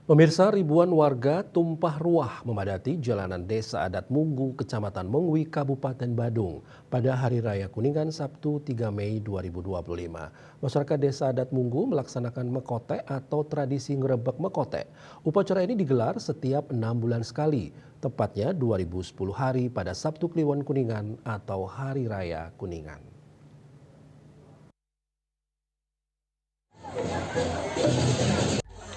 Pemirsa, ribuan warga tumpah ruah memadati jalanan desa adat Munggu, Kecamatan Mengwi, Kabupaten Badung pada Hari Raya Kuningan Sabtu 3 Mei 2025. Masyarakat desa adat Munggu melaksanakan mekotek atau tradisi ngerebek mekotek. Upacara ini digelar setiap 6 bulan sekali, tepatnya 2010 hari pada Sabtu Kliwon Kuningan atau Hari Raya Kuningan.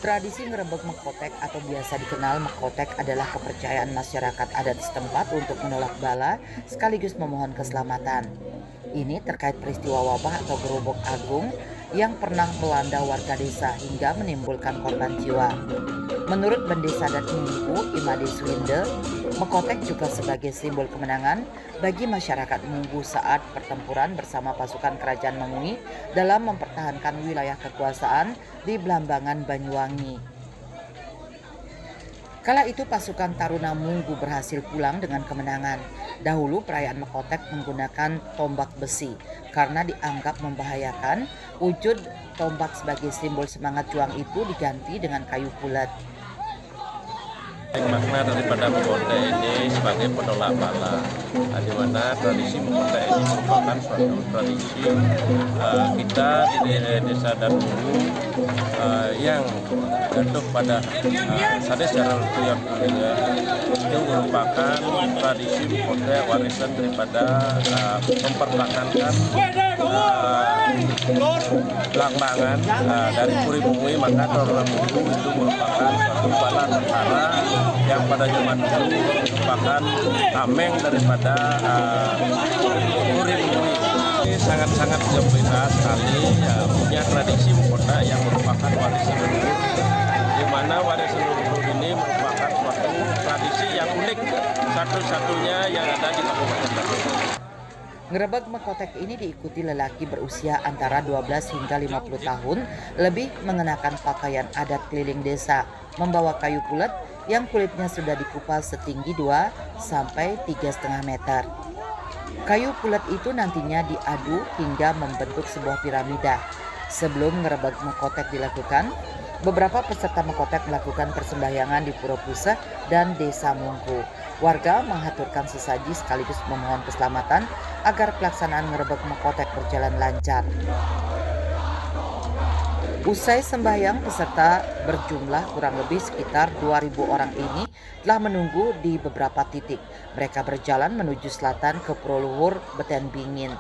Tradisi ngerebek mekotek atau biasa dikenal mekotek adalah kepercayaan masyarakat adat setempat untuk menolak bala sekaligus memohon keselamatan. Ini terkait peristiwa wabah atau gerobok agung yang pernah melanda warga desa hingga menimbulkan korban jiwa. Menurut Bendesa adat Munggu, Imade Suhinde, mekotek juga sebagai simbol kemenangan bagi masyarakat Munggu saat pertempuran bersama pasukan kerajaan Mengwi dalam mempertahankan wilayah kekuasaan di Blambangan, Banyuwangi. Kala itu pasukan Taruna Munggu berhasil pulang dengan kemenangan. Dahulu perayaan mekotek menggunakan tombak besi karena dianggap membahayakan. Wujud tombak sebagai simbol semangat juang itu diganti dengan kayu bulat. Makna daripada mekotek ini sebagai penolak bala, di mana tradisi mekotek ini merupakan suatu tradisi kita di desa adat Munggu yang jatuh pada Sades Jaral Kliwon Kuningan. Itu merupakan tradisi mekotek warisan daripada mempertahankan Blambangan dari Puri Mengwi. Maka Taruna Munggu itu merupakan suatu bala tentara yang pada zaman dulu merupakan tameng daripada Puri Mengwi. Ini sangat-sangat gembira sekali ya, punya tradisi mekotek yang merupakan warisan leluhur, di mana warisan leluhur ini merupakan suatu tradisi yang unik, satu-satunya yang ada di Kabupaten Badung. Ngerebek mekotek ini diikuti lelaki berusia antara 12 hingga 50 tahun, lebih mengenakan pakaian adat keliling desa, membawa kayu bulat yang kulitnya sudah dikupas setinggi 2 sampai 3,5 meter. Kayu bulat itu nantinya diadu hingga membentuk sebuah piramida. Sebelum ngerebek mekotek dilakukan, beberapa peserta mekotek melakukan persembahyangan di Pura Puseh dan Desa Munggu. Warga menghaturkan sesaji sekaligus memohon keselamatan agar pelaksanaan ngerebek mekotek berjalan lancar. Usai sembahyang, peserta berjumlah kurang lebih sekitar 2.000 orang ini telah menunggu di beberapa titik. Mereka berjalan menuju selatan ke Pura Luhur Beten Bingin.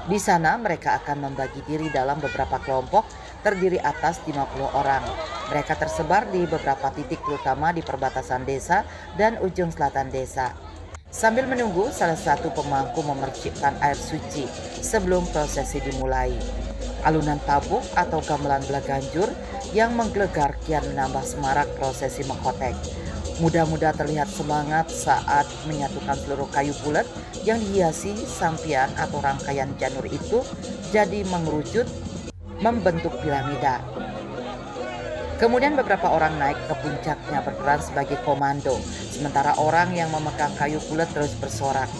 Di sana mereka akan membagi diri dalam beberapa kelompok terdiri atas 50 orang. Mereka tersebar di beberapa titik terutama di perbatasan desa dan ujung selatan desa. Sambil menunggu, salah satu pemangku memercikkan air suci sebelum prosesi dimulai. Alunan tabuk atau gamelan belaganjur yang menggelegar kian menambah semarak prosesi mekotek. Muda-muda terlihat semangat saat menyatukan seluruh kayu bulat yang dihiasi sampian atau rangkaian janur itu jadi mengerucut membentuk piramida. Kemudian beberapa orang naik ke puncaknya berperan sebagai komando, sementara orang yang memegang kayu bulat terus bersorak.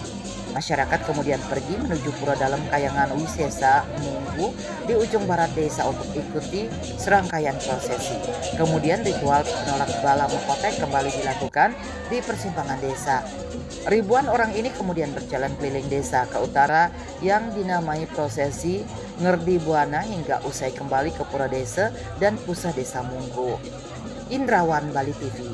Masyarakat kemudian pergi menuju pura dalam kayangan Wisesa Munggu di ujung barat desa untuk ikuti serangkaian prosesi. Kemudian ritual penolak bala mekotek kembali dilakukan di persimpangan desa. Ribuan orang ini kemudian berjalan keliling desa ke utara yang dinamai prosesi Ngerdi Buana hingga usai kembali ke pura desa dan pusat desa Munggu. Indrawan, Bali TV.